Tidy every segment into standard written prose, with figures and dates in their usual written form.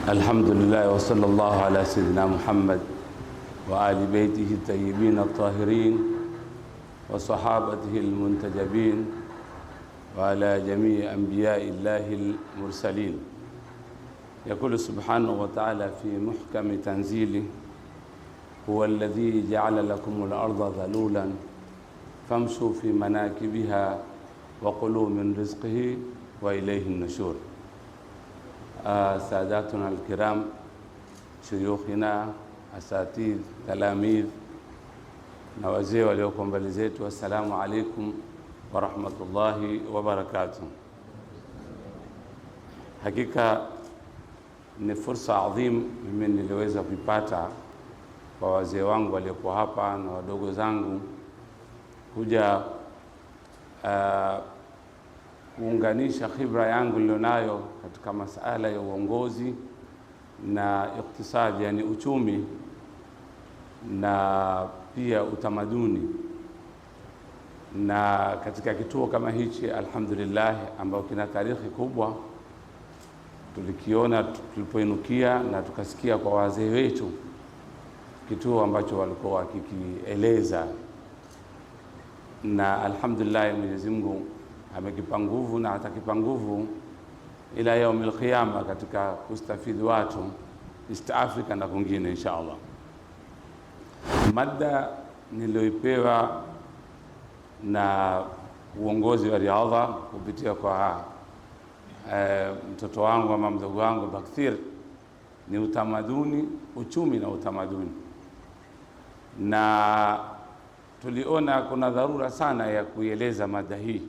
الحمد لله وصلى الله على سيدنا محمد وآل بيته الطيبين الطاهرين وصحابته المنتجبين وعلى جميع أنبياء الله المرسلين. يقول سبحانه وتعالى في محكم تنزيله: هو الذي جعل لكم الأرض ذلولا فامشوا في مناكبها وكلوا من رزقه وإليه النشور. ساداتنا الكرام، شيوخنا، asatidh, talamidh na wazee walioko mbele zetu, assalamu alaikum wa rahmatullahi wa barakatuh. Hakika ni fursa adhim mimi niliweza kuipata kwa wazee wangu waliokuwa hapa na wadogo zangu kuja kuunganisha khibra yangu nilionayo katika masala ya uongozi na iktisadi, yani uchumi na pia utamaduni. Na katika kituo kama hichi alhamdulillah, ambao kina tarehe kubwa, tulikiona tulipoinukia na tukasikia kwa wazee wetu kituo ambacho walikuwa wakikieleza, na alhamdulillah Mwenyezi Mungu amekipa nguvu na atakipa nguvu ila yaumil qiyama katika kustafidi watu East Africa na kwingine insha Allah. Mada nilioipewa na uongozi wa riadha kupitia kwa mtoto wangu ama mdogo wangu Bakthir ni utamaduni, uchumi na utamaduni, na tuliona kuna dharura sana ya kuieleza mada hii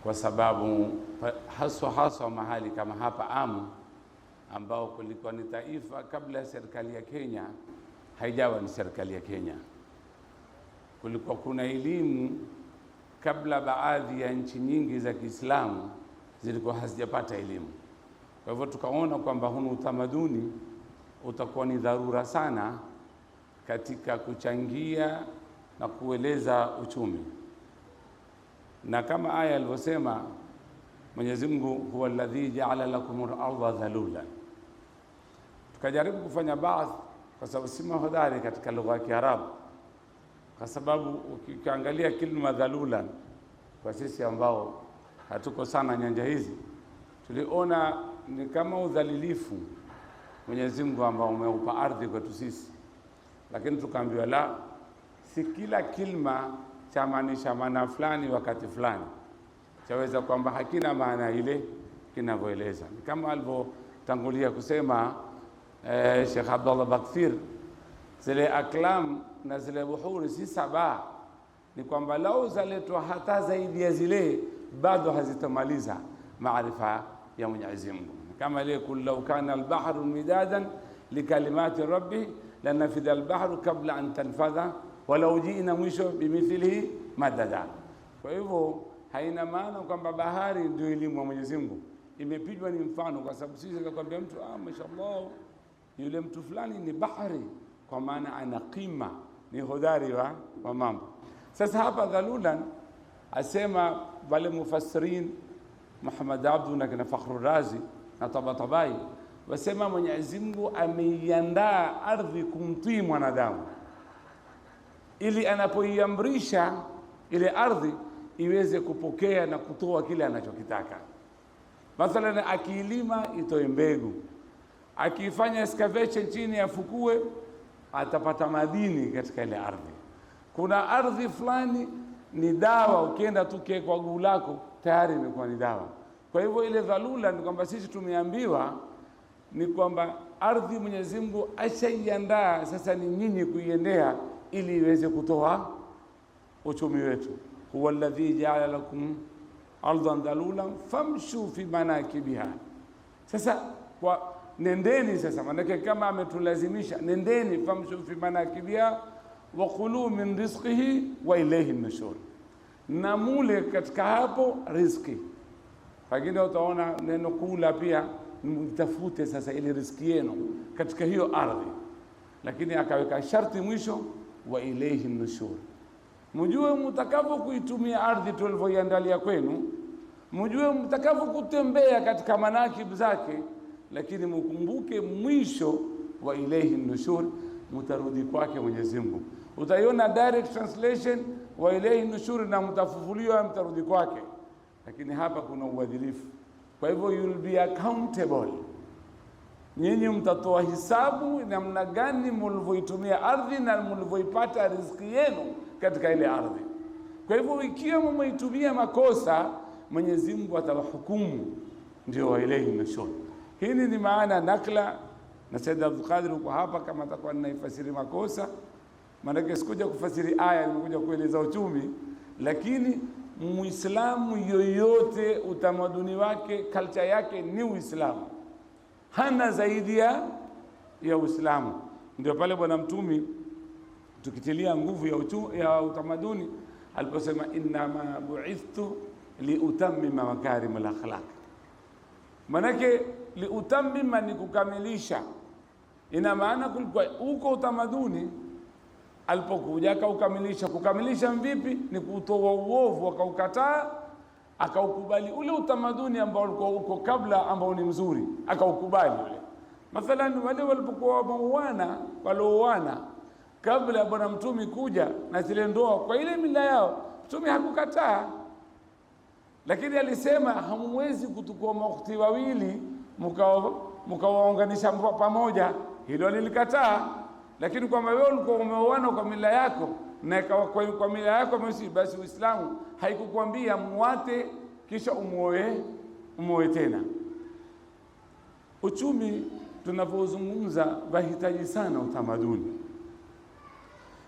kwa sababu haswa mahali kama hapa Amu, ambao kulikuwa ni taifa kabla ya serikali ya Kenya haijawa ni serikali ya Kenya. Kulikuwa kuna elimu kabla baadhi ya nchi nyingi za Kiislamu zilikuwa hazijapata elimu. Kwa hivyo tukaona kwamba hunu utamaduni utakuwa ni dharura sana katika kuchangia na kueleza uchumi. Na kama aya alivyosema Mwenyezi Mungu, huwa alladhi ja'ala lakum al-ardha dhalulan, tukajaribu kufanya baadhi, kwa sababu si mahodari katika lugha ya Kiarabu, kwa sababu ukiangalia kilima dhalulan, kwa sisi ambao hatuko sana nyanja hizi, tuliona ni kama udhalilifu Mwenyezi Mungu ambao umeupa ardhi kwetu sisi. Lakini tukaambiwa la, si kila kilima chamaanisha maana fulani wakati fulani, chaweza kwamba hakina maana ile kinavyoeleza. Ni kama alivyotangulia kusema Sheikh Abdullah Bakthir, zile aklam na zile buhuri si saba, ni kwamba lau zaletwa hata zaidi ya zile bado hazitamaliza maarifa ya Mwenyezi Mungu. Kama ile kul law kana al-bahru midadan likalimati rabbi lanafidha al-bahru kabla an tanfadha walau jiina mwisho bimithlihi madada. Kwa hivyo haina maana kwamba bahari ndio elimu ya Mwenyezi Mungu, imepigwa ni mfano, kwa sababu sisi tunakwambia mtu mashallah yule mtu fulani ni bahari, kwa maana ana qima, ni hodari wa mambo. Sasa hapa dhalulan asema wale mufassirin Muhammad Abdu na kina Fakhru Razi na Tabatabai wasema Mwenyezi Mungu ameiandaa ardhi kumtii mwanadamu, ili anapoiamrisha ile ardhi iweze kupokea na kutoa kile anachokitaka. Mathalan, akiilima itoe mbegu, akifanya excavation chini afukue, atapata madini katika ile ardhi. Kuna ardhi fulani ni dawa, ukienda tu kwa guu lako tayari imekuwa ni dawa. Kwa hivyo ile dhalula ni kwamba sisi tumeambiwa ni kwamba ardhi Mwenyezi Mungu ashaiandaa, sasa ni nyinyi kuiendea ili iweze kutoa uchumi wetu. Huwa alladhi ja'ala lakum ardan dhalulan famshu fi manakibiha. Sasa kwa nendeni sasa, maana kama ametulazimisha nendeni, famshu fi manakibiha wa kulu min rizqihi wa ilayhi an-nushur, na mule katika hapo riziki. Lakini utaona neno kula pia, mtafute sasa ile riziki yenu katika hiyo ardhi, lakini akaweka sharti mwisho, wa ilayhi an-nushur. Mjue mtakavyo kuitumia ardhi tulivyoiandalia kwenu, mjue mtakavyo kutembea katika manakib zake, lakini mkumbuke mwisho wa ilayhi nushur, mtarudi kwake Mwenyezi Mungu. Utaiona direct translation wa ilayhi nushur, na mtafufuliwa mtarudi kwake, lakini hapa kuna uadilifu. Kwa hivyo you'll be accountable, nyinyi mtatoa hisabu namna gani mlivyoitumia ardhi na mlivyoipata riziki yenu katika ile ardhi. Kwa hivyo ikiwa mmeitumia makosa, Mwenyezi Mungu atawahukumu, ndio wa ilayhi nushur. Hii ni maana nakla, na Said Abdul Qadir uko hapa kama atakuwa ninaifasiri makosa, maana sikuja kufasiri aya, nimekuja kueleza uchumi. Lakini Muislamu yoyote utamaduni wake, culture yake ni Uislamu, hana zaidi ya Uislamu. Ndio pale Bwana Mtume tukitilia nguvu ya utamaduni aliposema innama bu'ithtu liutammima makarimul akhlaq. Manake liutammima ni kukamilisha, ina maana kulikuwa uko utamaduni, alipokuja akaukamilisha. Kukamilisha vipi? Ni kutoa uovu akaukataa, akaukubali ule utamaduni ambao ulikuwa uko kabla, ambao ni mzuri, akaukubali ule. Mathalan wale walipokuwa walioana kabla ya Bwana Mtume kuja na zile ndoa kwa ile mila yao, Mtume hakukataa, lakini alisema hamwezi kutukua makhti wawili mkawaunganisha pamoja. Hilo alilikataa. Lakini kwamba wewe ulikuwa umeoana kwa mila yako na kwa mila yako basi Uislamu haikukwambia muate kisha umuoe tena. Uchumi tunapozungumza wahitaji sana utamaduni,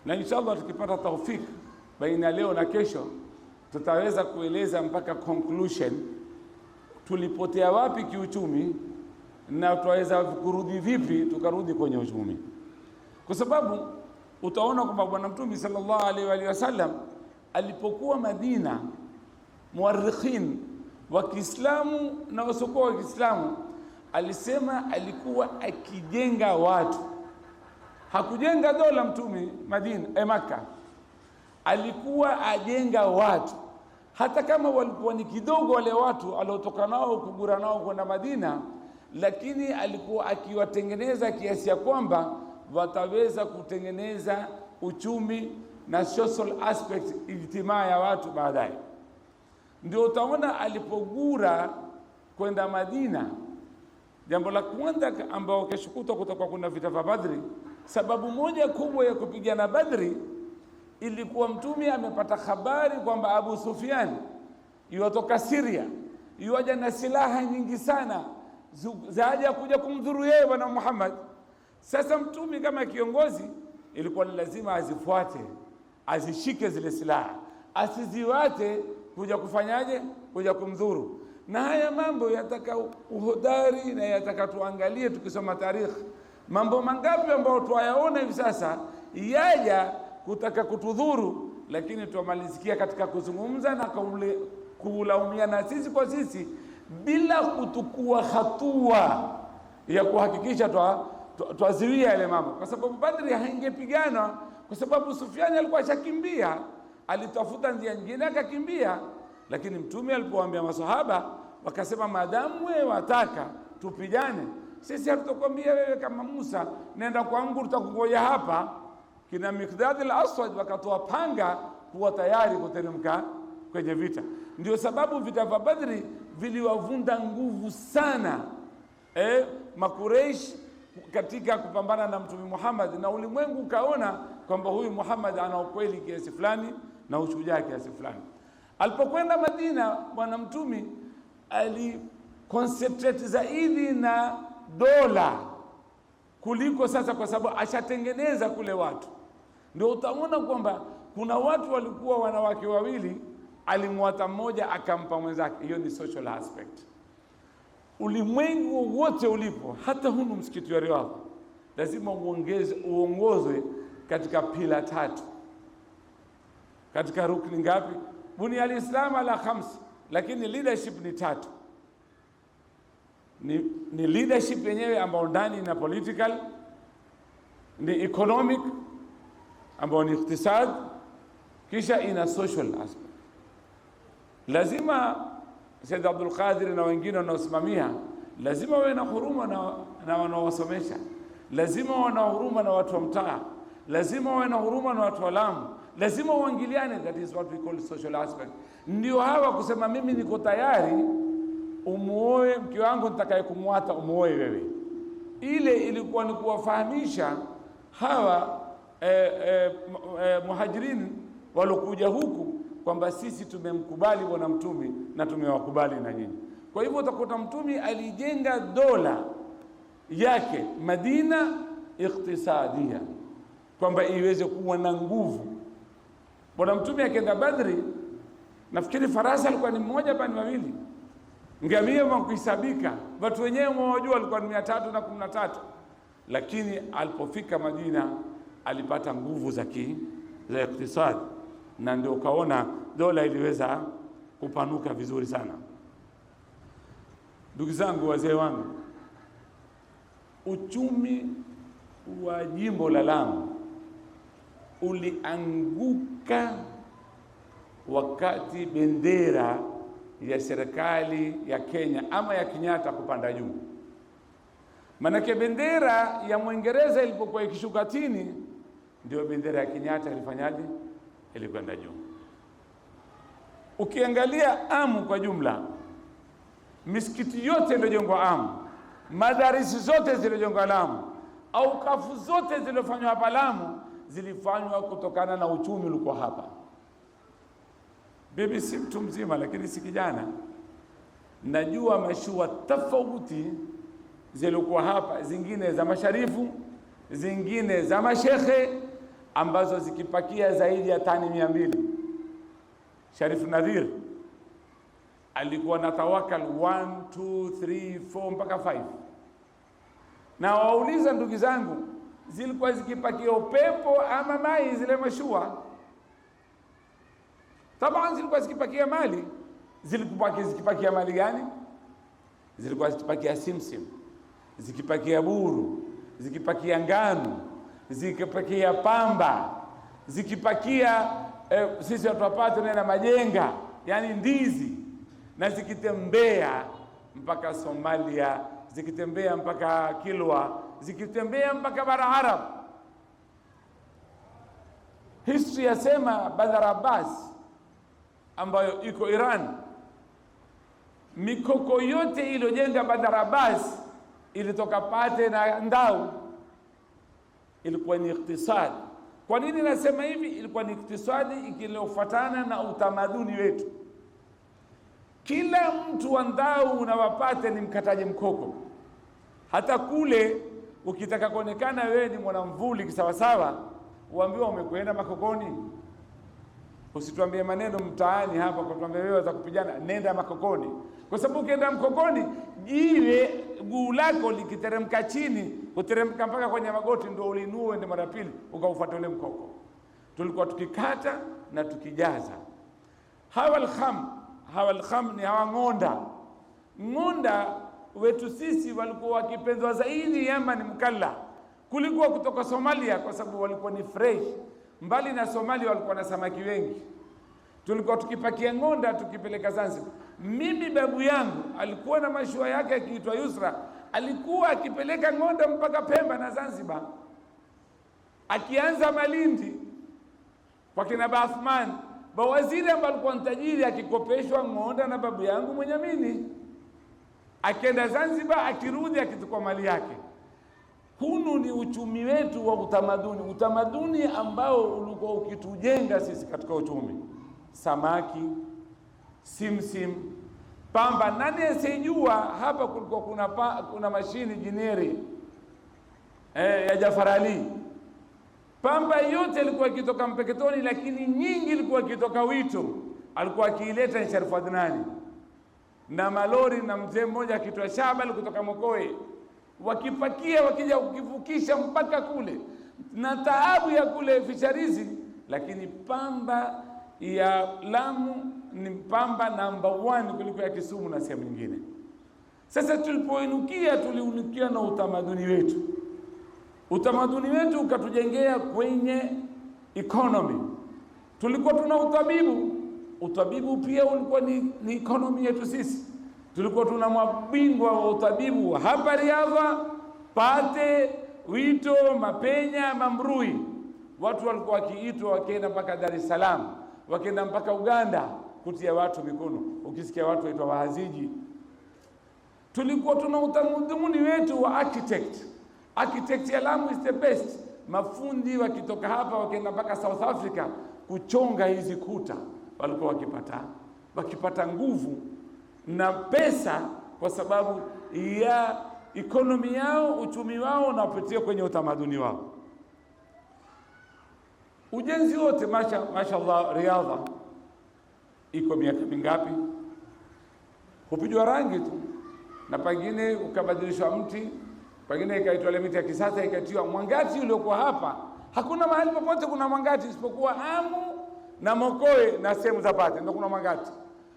na inshallah tukipata taufiki baina leo na kesho tutaweza kueleza mpaka conclusion tulipotea wapi kiuchumi na tutaweza kurudi vipi tukarudi kwenye uchumi. Kwa sababu utaona kwamba Bwana Mtume sallallahu alaihi wasallam alipokuwa Madina, muarikhin wa Kiislamu na wasiokuwa wa Kiislamu, alisema alikuwa akijenga watu. Hakujenga dola Mtume Madina Makka, alikuwa ajenga watu. Hata kama walikuwa ni kidogo wale watu aliotoka nao kugura nao kwenda Madina, lakini alikuwa akiwatengeneza kiasi ya kwamba wataweza kutengeneza uchumi na social aspect ijtimaa ya watu baadaye. Ndio utaona alipogura kwenda Madina, jambo la kwanza ambao keshukuta kutoka kuna vita vya Badri, sababu moja kubwa ya kupigana Badri ilikuwa Mtume amepata habari kwamba Abu Sufyan yuatoka Syria, yuaja na silaha nyingi sana zaja kuja kumdhuru yeye Bwana Muhammad. Sasa Mtume kama kiongozi ilikuwa lazima azifuate, azishike zile silaha, asiziwate kuja kufanyaje, kuja kumdhuru. Na haya mambo yataka uhodari na yataka tuangalie tukisoma tarikhi. Mambo mangapi ambayo tuyaona hivi sasa yaja kutaka kutudhuru, lakini tuamalizikia katika kuzungumza na kulaumiana sisi kwa sisi bila kutukua hatua ya kuhakikisha twaziwia yale mambo. Kwa sababu Badri haingepigana, kwa sababu Sufyan alikuwa ashakimbia, alitafuta njia nyingine akakimbia. Lakini Mtume alipowaambia maswahaba, wakasema maadamu wewe wataka tupigane, sisi hatutakwambia wewe kama Musa nenda kwa Mungu, tutakungoja hapa. Kina Miqdad al-Aswad wakatoa panga kuwa tayari kuteremka kwenye vita. Ndio sababu vita vya Badri viliwavunda nguvu sana Makureish katika kupambana na Mtume Muhammad, na ulimwengu ukaona kwamba huyu Muhammad ana ukweli kiasi fulani na ushujaa kiasi fulani. Alipokwenda Madina, Bwana Mtume aliconcentrate zaidi na dola kuliko sasa, kwa sababu ashatengeneza kule watu. Ndio utaona kwamba kuna watu walikuwa wanawake wawili, alimwata mmoja akampa mwenzake. Hiyo ni social aspect. Ulimwengu wote ulipo, hata hunu msikiti wa Riyadh, lazima uongozwe katika pila tatu. Katika rukni ngapi? Bunia al-Islam ala khams, lakini leadership ni tatu. Ni leadership yenyewe ambayo ndani na political, ni economic ambayo ni iktisad, kisha ina social aspect. Lazima Said Abdul Qadir na wengine wanaosimamia lazima wawe na huruma na wanaowasomesha, lazima wawe na huruma na watu wa mtaa, lazima wawe na huruma na watu wa Lamu, lazima uangiliane. That is what we call social aspect. Ndio hawa kusema mimi niko tayari umuoe mke wangu nitakaye kumwata umuoe wewe. Ile ilikuwa ni kuwafahamisha hawa muhajirin walokuja huku kwamba sisi tumemkubali bwana mtume na tumewakubali na nyinyi. Kwa hivyo utakuta mtume alijenga dola yake Madina iktisadia, kwamba iweze kuwa na nguvu. Bwana mtume akaenda Badri, nafikiri farasi alikuwa ni mmoja bali wawili, ngamia wakuhesabika, watu wenyewe mwajua walikuwa ni 313, lakini alipofika Madina alipata nguvu za iktisadi, na ndio kaona dola iliweza kupanuka vizuri sana. Ndugu zangu, wazee wangu, uchumi wa jimbo la Lamu ulianguka wakati bendera ya serikali ya Kenya ama ya Kenyatta kupanda juu. Manake bendera ya Mwingereza ilipokuwa ikishuka chini, ndio bendera ya Kenyatta ilifanyaje? Ilikwenda juu. Ukiangalia Amu kwa jumla, misikiti yote iliyojengwa Amu, madarisi zote zilizojengwa Lamu, au kafu zote zilizofanywa hapa Lamu zilifanywa kutokana na uchumi ulikuwa hapa. Bibi si mtu mzima, lakini si kijana, najua mashua tofauti zilikuwa hapa, zingine za masharifu, zingine za mashekhe, ambazo zikipakia zaidi ya tani 200. Sharifu Nadhir alikuwa na tawakal 1 2 3 4 mpaka 5. Na wauliza ndugu zangu, zilikuwa zikipakia upepo ama mai zile mashua? Taban zilikuwa zikipakia mali. Zilikuwa zikipakia mali gani? Zilikuwa zikipakia simsim, zikipakia buru, zikipakia ngano, zikipakia pamba, zikipakia sisi watu wapate na majenga, yani ndizi, na zikitembea mpaka Somalia, zikitembea mpaka Kilwa, zikitembea mpaka bara Arab. History yasema Bandar Abbas ambayo iko Iran, mikoko yote iliyojenga Bandar Abbas ilitoka Pate na Ndau, ilikuwa ni iktisadi. Kwa nini nasema hivi? Ilikuwa ni iktisadi ikilofuatana na utamaduni wetu. Kila mtu wa Ndau unawapate ni mkataji mkoko. Hata kule ukitaka kuonekana wewe ni mwanamvuli kisawasawa, uambiwa umekwenda makokoni. Usituambie maneno mtaani hapa kwa tuambie wewe za kupigana, nenda makokoni. Kwa sababu ukienda mkokoni, jiwe guu lako likiteremka chini, kuteremka mpaka kwenye magoti, ndio ulinue ndio mara pili ukaufuata ule mkoko. Tulikuwa tukikata na tukijaza. Hawa al-kham ni hawa ng'onda. Ng'onda wetu sisi walikuwa wakipendwa zaidi Yaman Mkalla kulikuwa kutoka Somalia, kwa sababu walikuwa ni fresh. Mbali na Somalia walikuwa na samaki wengi. Tulikuwa tukipakia ng'onda tukipeleka Zanzibar. Mimi babu yangu alikuwa na mashua yake akiitwa Yusra, alikuwa akipeleka ng'onda mpaka Pemba na Zanzibar, akianza Malindi kwa kina Bathman bawaziri ambaye alikuwa tajiri, akikopeshwa ng'onda na babu yangu Mwenyamini, akienda Zanzibar, akirudi akichukua mali yake. Hunu ni uchumi wetu wa utamaduni ambao ulikuwa ukitujenga sisi katika uchumi. Samaki, simsim, pamba. Nani asijua hapa kulikuwa kuna mashini jineri ya Jafar Ali. Pamba yote ilikuwa ikitoka Mpeketoni, lakini nyingi ilikuwa ikitoka Wito. Alikuwa akiileta Sharifu Adnani na malori na mzee mmoja akitwa Shabal kutoka Mokoe, wakipakia wakija kukivukisha mpaka kule, na taabu ya kule fisharizi. Lakini pamba ya Lamu ni pamba namba 1 kuliko ya Kisumu na sehemu nyingine. Sasa tuliunukia na utamaduni wetu. Utamaduni wetu ukatujengea kwenye economy. Tulikuwa tuna utabibu pia ulikuwa ni economy yetu sisi. tulikuwa tuna mabingwa wa utabibu hapa Riyadha, Pate, Wito, Mapenya, Mambrui. Watu walikuwa wakiitwa wakienda mpaka Dar es Salaam, wakienda mpaka Uganda kutia watu mikono. Ukisikia watu waitwa wahaziji. Tulikuwa tuna utamaduni wetu wa architect ya Lamu is the best. Mafundi wakitoka hapa wakienda mpaka South Africa kuchonga hizi kuta, walikuwa wakipata nguvu na pesa kwa sababu ya economy yao, uchumi wao, na kupitia kwenye utamaduni wao. Ujenzi wote mashallah, Riyadha iko miaka mingapi? Kupigwa rangi tu, na pengine ukabadilishwa mti, pengine ikaitwa ile miti ya kisasa ikatiwa mwangati uliokuwa hapa. Hakuna mahali popote kuna mwangati isipokuwa Amu na Mokoe na sehemu za Pate ndio kuna mwangati.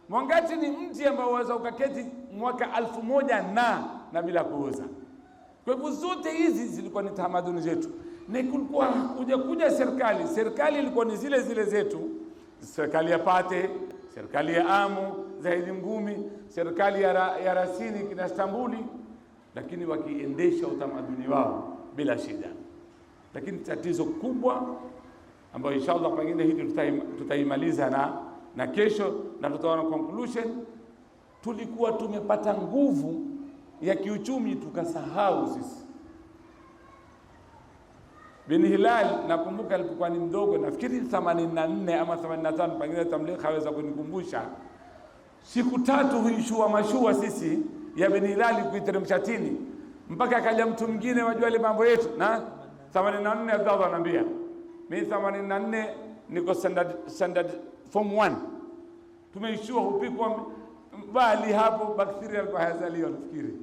Mwangati ni mti ambao waweza ukaketi mwaka 1000 na bila kuoza. Kwa hivyo zote hizi zilikuwa ni tamaduni zetu. Na kulikuwa kuja serikali ilikuwa ni zile zetu, serikali ya Pate, serikali ya Amu, Zahidi Mgumi, serikali ya Rasini kina Stambuli, lakini wakiendesha utamaduni wao bila shida. Lakini tatizo kubwa ambayo inshallah pengine hili tutaimaliza na kesho na tutaona conclusion, tulikuwa tumepata nguvu ya kiuchumi tukasahau sisi. Bin Hilal nakumbuka alipokuwa ni mdogo, nafikiri 84 ama 85, pengine Tamligh haweza kunikumbusha, siku 3 huishua mashua sisi ya Bin Hilal kuiteremsha chini, mpaka akaja mtu mwingine wajua ile mambo yetu. Na 84 Abdallah ananiambia mimi 84 niko standard form 1, tumeishua hupikwa bali hapo bakteria alikuwa hazaliwa, nafikiri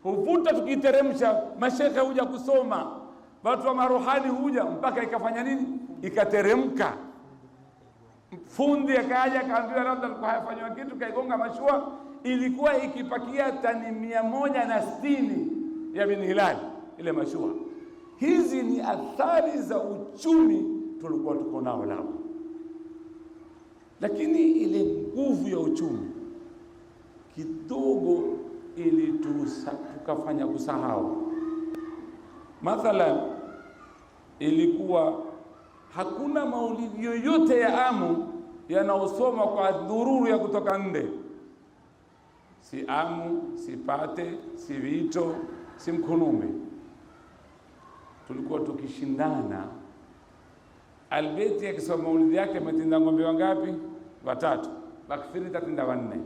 huvuta tukiteremsha, mashekhe huja kusoma, watu wa maruhani huja, mpaka ikafanya nini, ikateremka. Fundi akaja akaambiwa labda alikuwa hayafanywa kitu, kaigonga mashua, ilikuwa ikipakia tani 160 ya Bin Hilal ile mashua. Hizi ni athari za uchumi tulikuwa tuko nao lao, lakini ile nguvu ya uchumi kidogo ili tukafanya kusahau. Mathalan, ilikuwa hakuna maulidi yoyote ya Amu yanaosoma kwa dhururu ya kutoka nde, si Amu, si Pate, si Wito, si Mkunumbe. Tulikuwa tukishindana, Albeti akisoma maulidi yake ametinda ng'ombe wangapi? 3, Bakthiri tatinda 4.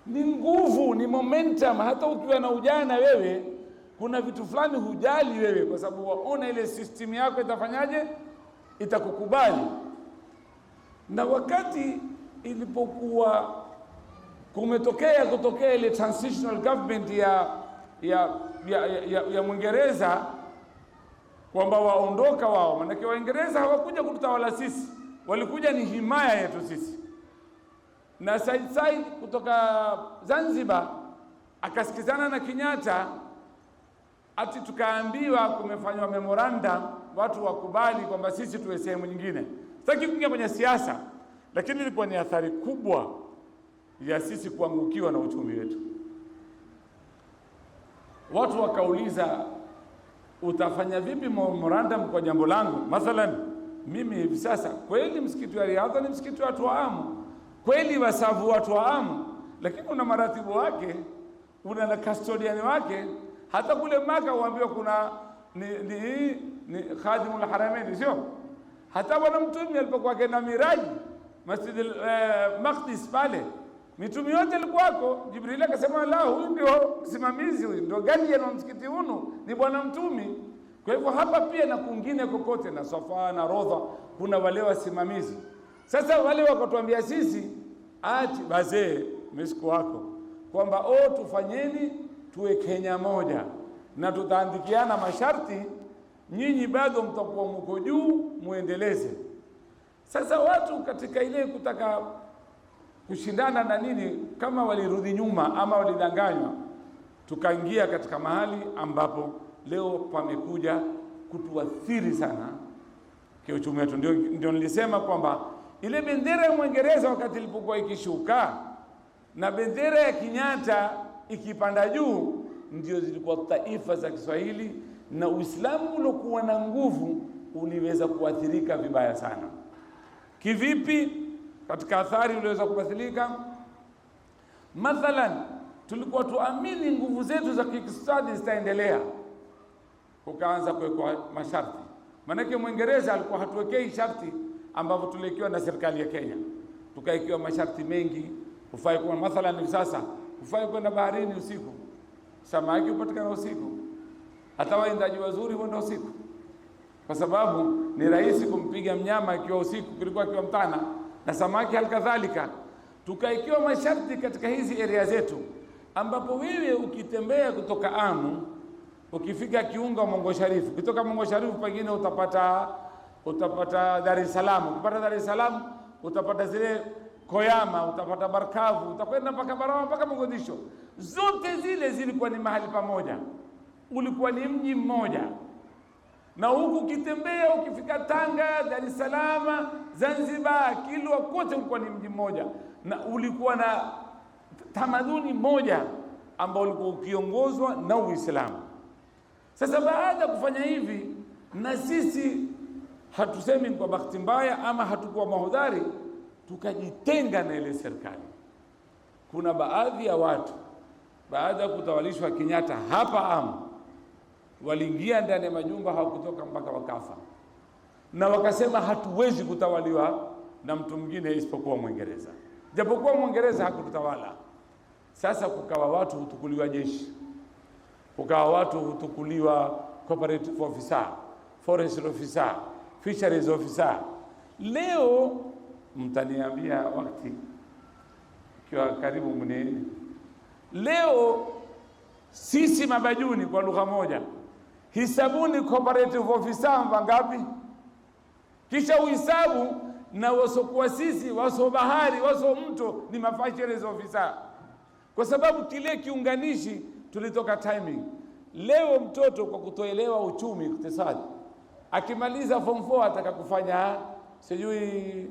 Ni nguvu, ni momentum. Hata ukiwa na ujana wewe, kuna vitu fulani hujali wewe, kwa sababu waona ile system yako itafanyaje, itakukubali. Na wakati ilipokuwa kutokea ile transitional government ya Mwingereza, kwamba waondoka wao, maana Waingereza hawakuja kututawala sisi, walikuja ni himaya yetu sisi. Na Said kutoka Zanzibar akasikizana na Kenyatta, ati tukaambiwa kumefanywa memoranda watu wakubali kwamba sisi tuwe sehemu nyingine. Sitaki kuingia kwenye siasa, lakini ilikuwa ni athari kubwa ya sisi kuangukiwa na uchumi wetu. Watu wakauliza, utafanya vipi memorandum kwa jambo langu? Mathalan, mimi hivi sasa kweli msikiti wa Riyadha ni msikiti wa watu wa Amu, kweli wasavu watu wa Amu, lakini una maratibu wake, una na custodian wake. Hata kule Maka uambiwa kuna ni khadimul haramain, sio? Hata bwana Mtume alipokuwa kenda Miraji Masjid al-Maqdis pale, mitume yote alikuwako. Jibril akasema la, huyu ndio msimamizi, huyu ndio guardian wa msikiti huu, ni bwana Mtume. Kwa hivyo hapa pia na kwingine kokote na Safa na Rodha kuna wale wasimamizi. Sasa wale wakatuambia sisi ati wazee msiku wako kwamba tufanyeni tuwe Kenya moja na tutaandikiana masharti, nyinyi bado mtakuwa mko juu, muendeleze. Sasa watu katika ile kutaka kushindana na nini, kama walirudi nyuma ama walidanganywa, tukaingia katika mahali ambapo leo pamekuja kutuathiri sana kiuchumi wetu. Ndio nilisema kwamba ile bendera ya Mwingereza wakati ilipokuwa ikishuka, na bendera ya Kenyatta ikipanda juu ndio zilikuwa taifa za Kiswahili, na Uislamu uliokuwa na nguvu uliweza kuathirika vibaya sana. Kivipi? Katika athari uliweza kuathirika, mathalan tulikuwa tuamini nguvu zetu za kiiktisadi zitaendelea, kukaanza kuwekwa masharti. Maanake Mwingereza alikuwa hatuwekei sharti ambavyo tuliwekewa na serikali ya Kenya, tukaikiwa masharti mengi. Hufai kwa mathalan hivi sasa hufai kwenda baharini usiku, samaki upatikana usiku, hata waindaji wazuri huenda usiku, kwa sababu ni rahisi kumpiga mnyama ikiwa usiku kuliko akiwa mchana, na samaki halikadhalika. Tukaikiwa masharti katika hizi area zetu, ambapo wewe ukitembea kutoka Amu ukifika kiunga Mongo Sharifu, kutoka Mongo Sharifu pengine utapata Dar es Salaam, ukipata Dar es Salaam utapata zile Koyama, utapata Barkavu, utakwenda mpaka Barawa mpaka Mogadisho. Zote zile zilikuwa ni mahali pamoja, ulikuwa ni mji mmoja. Na huku ukitembea ukifika Tanga, Dar es Salaam, Zanzibar, Kilwa, kote ulikuwa ni mji mmoja, na ulikuwa na tamaduni moja ambao ulikuwa ukiongozwa na Uislamu. Sasa baada ya kufanya hivi, na sisi hatusemi kwa bahati mbaya ama hatukuwa mahodari, tukajitenga na ile serikali. Kuna baadhi ya watu baada ya kutawalishwa Kenyatta hapa Amu, waliingia ndani ya majumba, hawakutoka mpaka wakafa, na wakasema hatuwezi kutawaliwa na mtu mwingine isipokuwa Mwingereza, japokuwa Mwingereza hakututawala. Sasa kukawa watu hutukuliwa jeshi, kukawa watu hutukuliwa cooperative officer, forest officer, fisheries officer. Leo mtaniambia wakati kiwa karibu mnene, leo sisi mabajuni kwa lugha moja, hisabuni cooperative officer wangapi, kisha uhisabu na wasokuwa sisi, waso bahari, waso mto ni fisheries officer, kwa sababu kile kiunganishi tulitoka timing. Leo mtoto kwa kutoelewa uchumi, iktisadi, akimaliza form 4 ataka kufanya sijui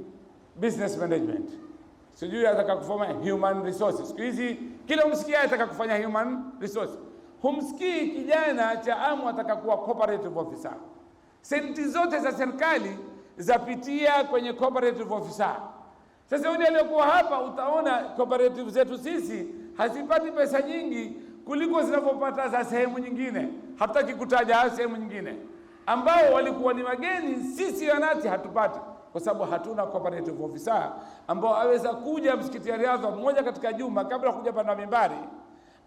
business management, sijui ataka kufanya human resources. Siku hizi kila msikia ataka kufanya human resources, humsikii kijana cha Amu ataka kuwa cooperative officer. Senti zote za serikali zapitia kwenye cooperative officer. Sasa yule aliyokuwa hapa, utaona cooperative zetu sisi hazipati pesa nyingi kuliko zinavyopata za sehemu nyingine, hataki kutaja sehemu nyingine ambao walikuwa ni wageni. Sisi wanati hatupati, kwa sababu hatuna cooperative officer ambao aweza kuja msikiti ya Riyadh mmoja katika juma kabla kuja panda mimbari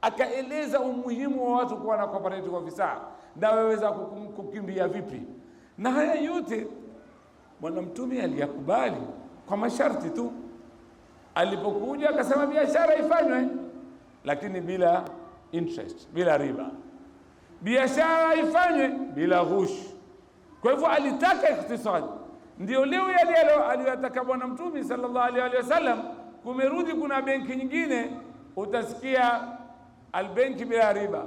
akaeleza umuhimu wa watu kuwa na cooperative officer na waweza kukimbia vipi. Na haya yote Bwana Mtume aliyakubali kwa masharti tu. Alipokuja akasema biashara ifanywe, lakini bila interest, bila riba. Biashara ifanywe bila ghush. Kwa hivyo alitaka iktisadi. Ndio leo yale aliyotaka Bwana Mtume sallallahu alaihi wasallam, kumerudi kuna benki nyingine, utasikia albenki bila riba.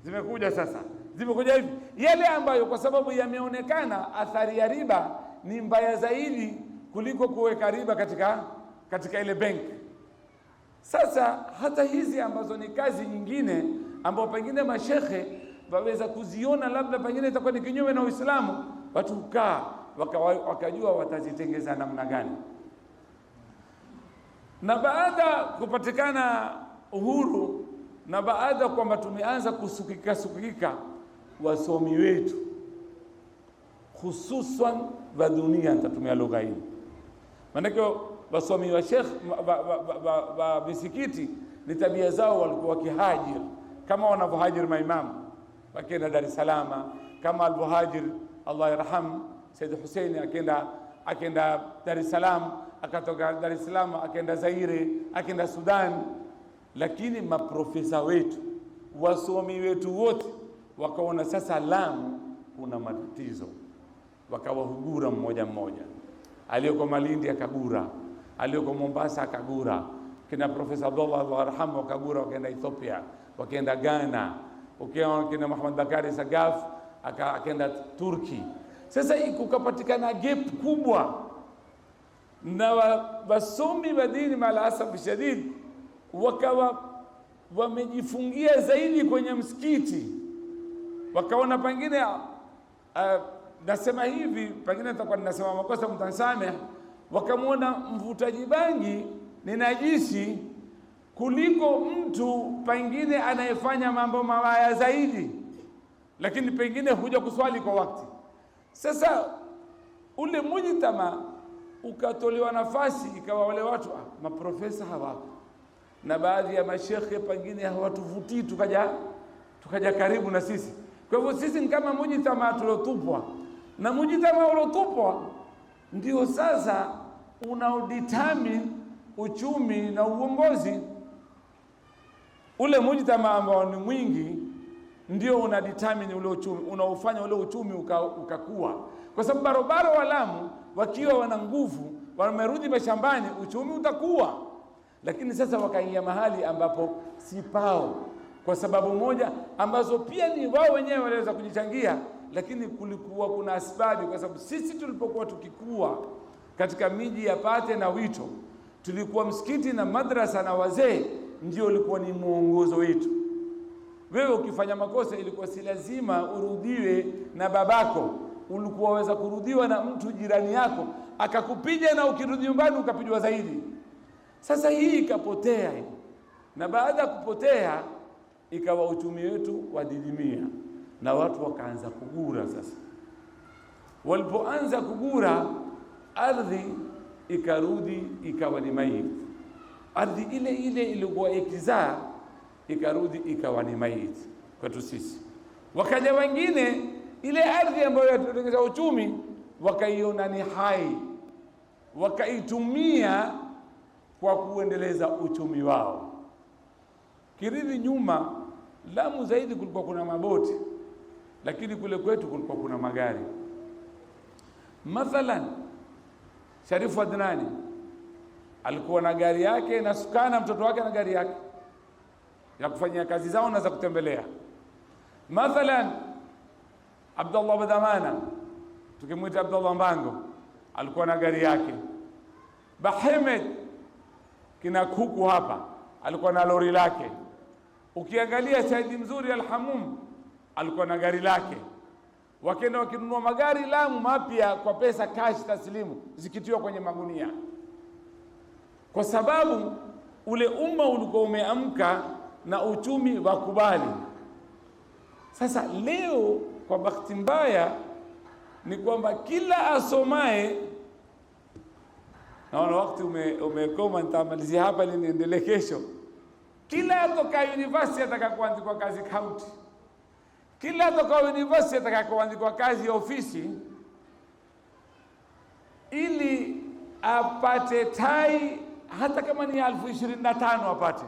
Zimekuja sasa, zimekuja hivi yale ambayo kwa sababu yameonekana athari ya riba ni mbaya zaidi kuliko kuweka riba katika ile benki. Sasa hata hizi ambazo ni kazi nyingine ambao pengine mashekhe waweza kuziona labda pengine itakuwa ni kinyume na Uislamu, watu hukaa wakajua watazitengeza namna gani. Na baada kupatikana uhuru na baada kwamba tumeanza kusukika wasomi wetu hususan wa dunia, nitatumia lugha hii maanake wasomi wa sheikh wa misikiti ni tabia zao, walikuwa wakihajir kama wanavyohajir maimamu wakenda Dar es Salaam, kama alivyohajir Allah yarham Said Hussein akenda Dar es Salaam, akatoka Dar es Salaam akenda Zaire, akenda Sudan. Lakini maprofesa wetu, wasomi wetu wote wakaona sasa Lamu kuna matatizo, wakawahugura mmoja mmoja. Aliyoko Malindi akagura, aliyoko Mombasa akagura, kina Profesa Abdullah Al-Arham wakagura, wakaenda Ethiopia, wakaenda Ghana, kina Muhammad Bakari Sagaf akaenda Turki. Sasa kukapatikana gap kubwa, na wasomi wa dini maalasaf shadid wakawa wamejifungia zaidi kwenye msikiti, wakaona pengine nasema hivi, pengine nitakuwa ninasema makosa, mtanisamehe, wakamwona mvutaji bangi ni najisi kuliko mtu pengine anayefanya mambo mabaya zaidi, lakini pengine huja kuswali kwa wakati. Sasa ule mujtama ukatolewa nafasi, ikawa wale watu maprofesa hawako na baadhi ya mashekhe pengine hawatuvutii, tukaja karibu na sisi. Kwa hivyo sisi ni kama mujtama tulotupwa, na mujtama ulotupwa ndio sasa unaodetermine uchumi na uongozi. Ule mujtama ambao ni mwingi ndio unadetermine ule uchumi, unaofanya ule uchumi ukakua. Kwa sababu barabara wa Lamu wakiwa wana nguvu, wamerudi mashambani, uchumi utakuwa. Lakini sasa wakaingia mahali ambapo si pao, kwa sababu moja ambazo pia ni wao wenyewe waliweza kujichangia, lakini kulikuwa kuna asbabi. Kwa sababu sisi tulipokuwa tukikua katika miji ya Pate na Wito, tulikuwa msikiti na madrasa na wazee ndio ulikuwa ni muongozo wetu. Wewe ukifanya makosa ilikuwa si lazima urudiwe na babako, ulikuwa waweza kurudiwa na mtu jirani yako akakupiga, na ukirudi nyumbani ukapigwa zaidi. Sasa hii ikapotea hii, na baada ya kupotea ikawa uchumi wetu wadidimia na watu wakaanza kugura. Sasa walipoanza kugura, ardhi ikarudi ikawa ni maiti. Ardhi ile ile ilikuwa ikizaa ikarudi ikawa ni maiti kwetu sisi. Wakaja wengine, ile ardhi ambayo yatengeza uchumi wakaiona ni hai, wakaitumia kwa kuendeleza uchumi wao. Kiridi nyuma, Lamu zaidi kulikuwa kuna maboti, lakini kule kwetu kulikuwa kuna magari. Mathalan, Sharifu Adnani alikuwa na gari yake, na Sukana mtoto wake na gari yake ya kufanyia kazi zao na za kutembelea. Mathalan, Abdullah Badamana, tukimwita Abdullah Mbango, alikuwa na gari yake. Bahemed kina kuku hapa alikuwa na lori lake. Ukiangalia Saidi Mzuri Alhamum alikuwa na gari lake. Wakenda wakinunua magari Lamu mapya kwa pesa cash taslimu zikitiwa kwenye magunia, kwa sababu ule umma ulikuwa umeamka na uchumi wakubali. Sasa leo kwa bahati mbaya ni kwamba kila asomae, naona wakati umekoma, nitamalizia hapa ili niendelee kesho. Kila atoka university ataka kuandikwa kazi county, kila atoka university ataka kuandikwa kazi ya ofisi, ili apate tai, hata kama ni 25,000 apate,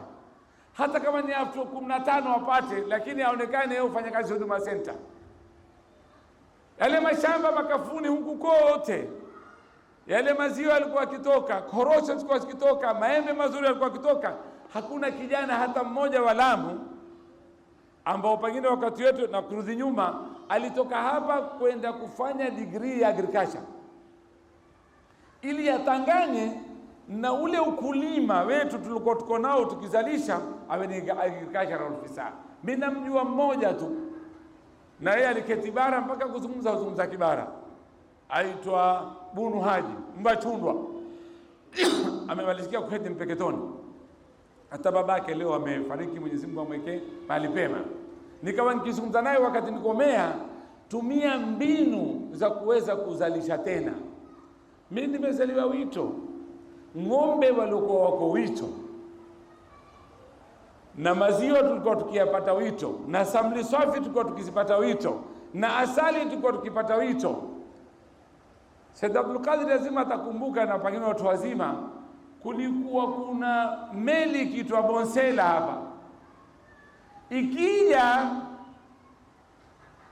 hata kama ni 15,000 apate, lakini aonekane yeye ufanya kazi Huduma Center. Yale mashamba makafuni huku kote, yale maziwa yalikuwa kitoka, korosho zilikuwa zikitoka, maembe mazuri yalikuwa kitoka. Hakuna kijana hata mmoja wa Lamu ambao pengine wakati wetu na kurudi nyuma alitoka hapa kwenda kufanya degree ya agriculture ili yatanganye na ule ukulima wetu tulikuwa tuko nao tukizalisha, awe ni agricultural officer. Mimi namjua mmoja tu, na yeye aliketi bara mpaka kuzungumza kibara, aitwa Bunu Haji Mbachundwa. Amemalizikia kuketi Mpeketoni, hata babake leo amefariki, Mwenyezi Mungu amwekee mahali pema. Nikawa nikizungumza naye wakati nikomea, tumia mbinu za kuweza kuzalisha tena. Mimi nimezaliwa Wito, ng'ombe walikuwa wako Wito, na maziwa tulikuwa tukiyapata Wito, na samli safi tulikuwa tukizipata Wito, na asali tulikuwa tukipata Wito. Said Abdul Qadir lazima atakumbuka, na pengine watu wazima, kulikuwa kuna meli kiitwa Bonsela hapa. Ikija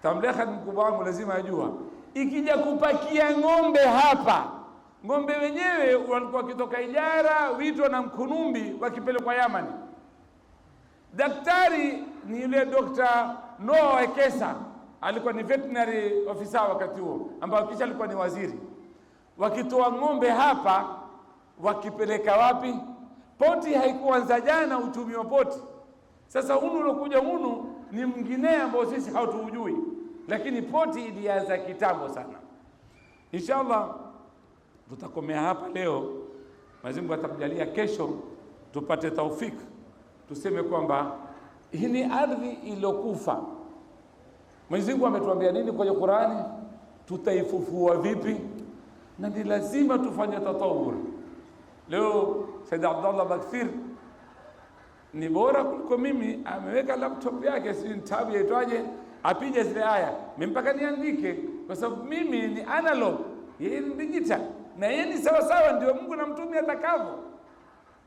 Tamlekha mkubwa wangu lazima ajua, ikija kupakia ng'ombe hapa, ng'ombe wenyewe walikuwa kitoka Ijara, Wito na Mkunumbi wakipelekwa Yamani. Daktari ni yule Dr. Noah Wekesa, alikuwa ni veterinary officer wakati huo, ambao kisha alikuwa ni waziri. Wakitoa ng'ombe hapa wakipeleka wapi? Poti haikuanza jana, uchumi wa poti. Sasa hunu ulokuja hunu ni mwingine ambao sisi hatuujui, lakini poti ilianza kitambo sana. Inshallah tutakomea hapa leo. Mwenyezi Mungu atakujalia kesho tupate taufiki tuseme kwamba hii ni ardhi iliyokufa. Mwenyezi Mungu ametuambia nini kwenye Qur'ani? Tutaifufua vipi? Na ni lazima tufanye tatawur. Leo Said Abdullah Bakfir ni bora kuliko mimi, ameweka laptop yake, si tabu yaitwaje, apige zile aya, mimi mpaka niandike, kwa sababu mimi ni analog, yeye ni digital, na yeye ni sawa sawa, ndio Mungu na mtume atakavyo.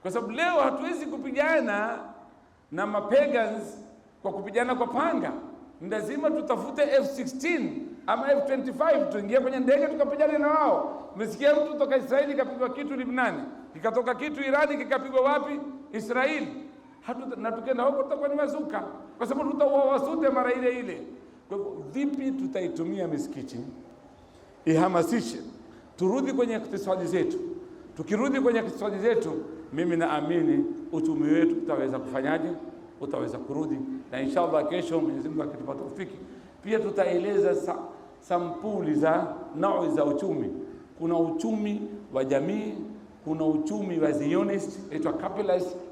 Kwa sababu leo hatuwezi kupigana na mapagans kwa kupigana kwa panga, lazima tutafute F16 ama F25 tuingie kwenye ndege tukapigana na wao. Umesikia mtu kutoka Israeli kapigwa kitu Lebanon, kikatoka kitu Irani kikapigwa wapi? Israeli. Na tukienda huko tutakuwa ni mazuka, kwa sababu tutauawa sote mara ile ile. Kwa hivyo vipi tutaitumia misikiti ihamasishe turudi kwenye iktisadi zetu? Tukirudi kwenye iktisadi zetu, mimi naamini uchumi wetu utaweza kufanyaje? Utaweza kurudi. Na inshallah kesho Mwenyezi Mungu akitupa taufiki, pia tutaeleza sampuli za naui za uchumi. Kuna uchumi wa jamii, kuna uchumi wa Zionist, inaitwa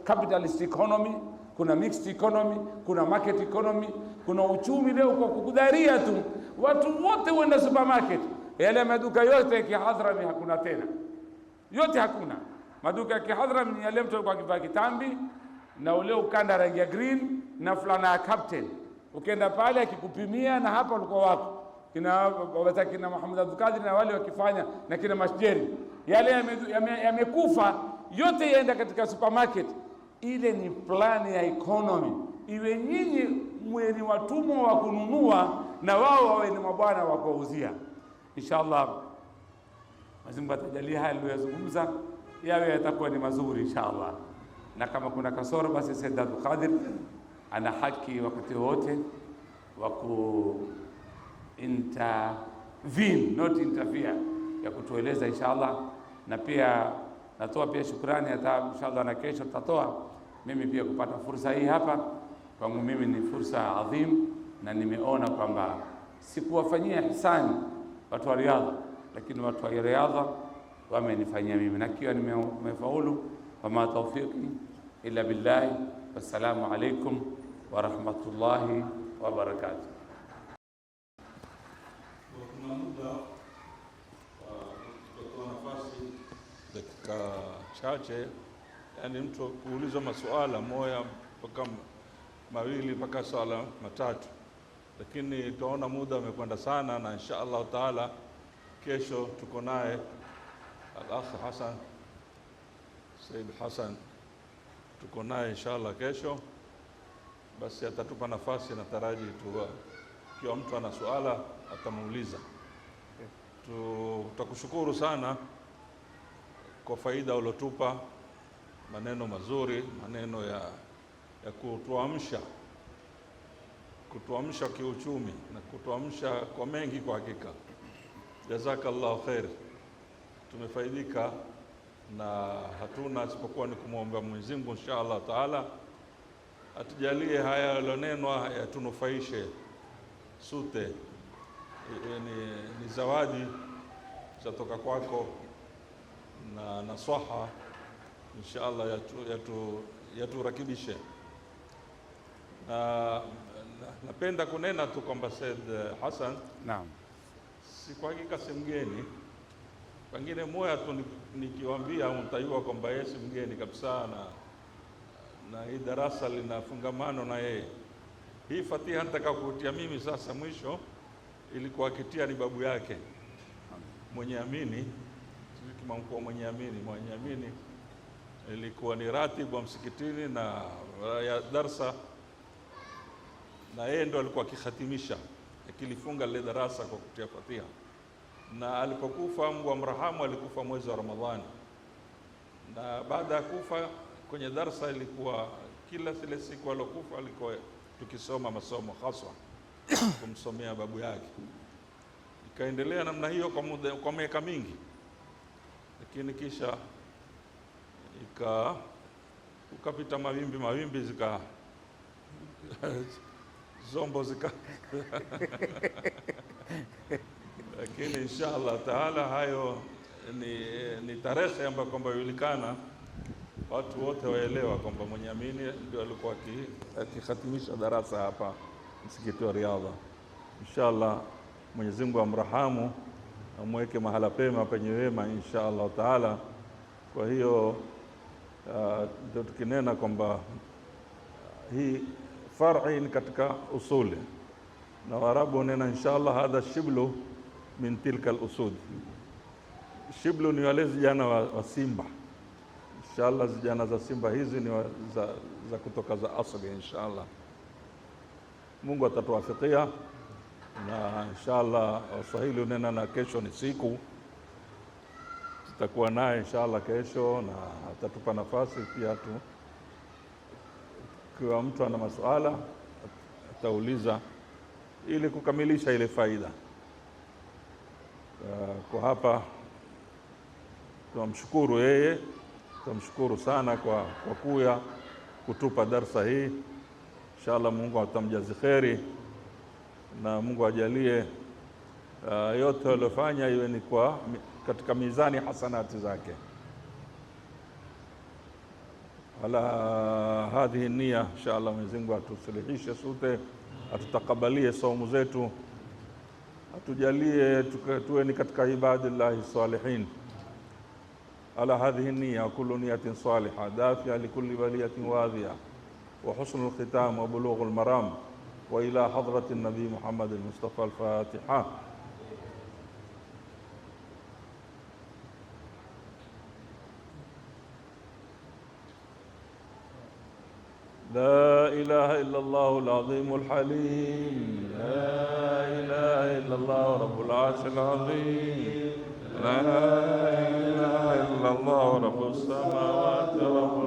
capitalist economy, kuna mixed economy, kuna market economy, kuna uchumi leo kwa kukudharia tu watu wote wenda supermarket, yale maduka yote ya Kihadhrami hakuna tena, yote hakuna. Maduka ya Kihadhrami yale mtu alikuwa akivaa kitambi na ule ukanda rangi ya green na fulana ya captain, ukienda pale akikupimia, na hapa walikuwa wako kina Muhammad Abdul Qadir na wale wakifanya na kina Masjeri, yale yamekufa yote yaenda katika supermarket. Ile ni plani ya economy, iwe nyinyi mweni watumwa wa kununua na wao wawe ni mabwana wa kuuzia. Inshallah Mwenyezi Mungu atajalia haya aliyozungumza yawe yatakuwa ni mazuri inshallah. Na kama kuna kasoro, basi Said Abdul Qadir ana haki wakati wote wa ku intervene, not interfere, ya kutueleza inshallah. Na pia natoa pia shukrani, hata inshallah na kesho tutatoa mimi pia kupata fursa hii hapa. Kwangu mimi ni fursa adhim, na nimeona kwamba sikuwafanyia ihsani watu wa Riyadha, lakini watu wa Riyadha wamenifanyia mimi, na kiwa nimefaulu. Wama tawfiqi illa billahi. Wassalamu alaikum wa rahmatullahi wa barakatuh. Kuna muda kutoa nafasi dakika chache, yani mtu kuuliza masuala moja mpaka mawili mpaka swala matatu, lakini tunaona muda umekwenda sana, na insha Allah taala kesho tuko naye al-akh Hassan Said Hassan, tuko naye inshallah kesho. Basi atatupa nafasi, na taraji tu kiwa mtu ana swala atamuuliza. Tutakushukuru sana kwa faida ulotupa, maneno mazuri, maneno ya kutuamsha kiuchumi na kutuamsha kwa mengi. Kwa hakika jazakallahu khair, tumefaidika, na hatuna isipokuwa ni kumwomba Mwenyezi Mungu inshallah taala atujalie haya yalionenwa yatunufaishe sote. Ni zawadi zatoka kwako na nasaha inshallah yaturakibishe. Napenda kunena tu kwamba Said Hassan, naam, si kwa hakika si mgeni, pengine moja tu nikiwaambia mtajua kwamba yeye si mgeni kabisa, na hii darasa lina fungamano na yeye. Hii Fatiha nataka kutia mimi sasa mwisho, ilikuwa kitia ni babu yake mwenye amini, kama mkuu mwenye amini ilikuwa ni ratibu wa msikitini na ya darasa, na yeye ndo alikuwa akikhatimisha, akilifunga ile darasa kwa kutia Fatiha. Na alipokufa Mungu amrahamu, alikufa mwezi wa Ramadhani, na baada ya kufa kwenye darasa ilikuwa kila zile siku alokufa alikuwa tukisoma masomo haswa kumsomea babu yake. Ikaendelea namna hiyo kwa miaka mingi, lakini kisha ukapita mawimbi zika zombo zika lakini inshallah taala hayo ni tarehe ambayo kwamba yulikana watu wote waelewa kwamba mwenye amini ndio alikuwa akihatimisha darasa hapa msikiti wa Riyadha. Inshallah Mwenyezi Mungu amrahamu, amweke mahala pema penye wema inshallah taala. Kwa hiyo ndio tukinena kwamba hii far'i ni katika usuli, na Waarabu nena inshallah hadha shiblu min tilka al-usud. Shiblu ni wale vijana wa simba. Inshallah vijana za simba hizi ni za kutoka za asli inshallah. Mungu atatuwafikia, na inshallah Waswahili unena na kesho ni siku. Tutakuwa naye inshallah kesho, na atatupa nafasi pia kwa mtu ana masuala atauliza ili kukamilisha ile faida. Kwa hapa tunamshukuru yeye, tunamshukuru sana kwa kuya kutupa darsa hii. Inshallah Mungu atamjazi kheri, na Mungu ajalie yote aliyofanya iwe ni kwa katika mizani hasanati zake. Ala hadhihi nia inshallah Mwenyezi Mungu atusilihishe sote, atutakabalie saumu zetu, atujalie tuwe ni katika ibadillahi salihin. Ala hadhihi nia kullu niyatin salihah dafi'a likulli baliyatin wadhi'a wa husnul khitam wa bulughul maram wa ila hadratin nabi Muhammad al-Mustafa al-Fatiha. لا إله إلا الله العظيم الحليم، لا إله إلا الله رب العرش العظيم، لا إله إلا الله رب السماوات ورب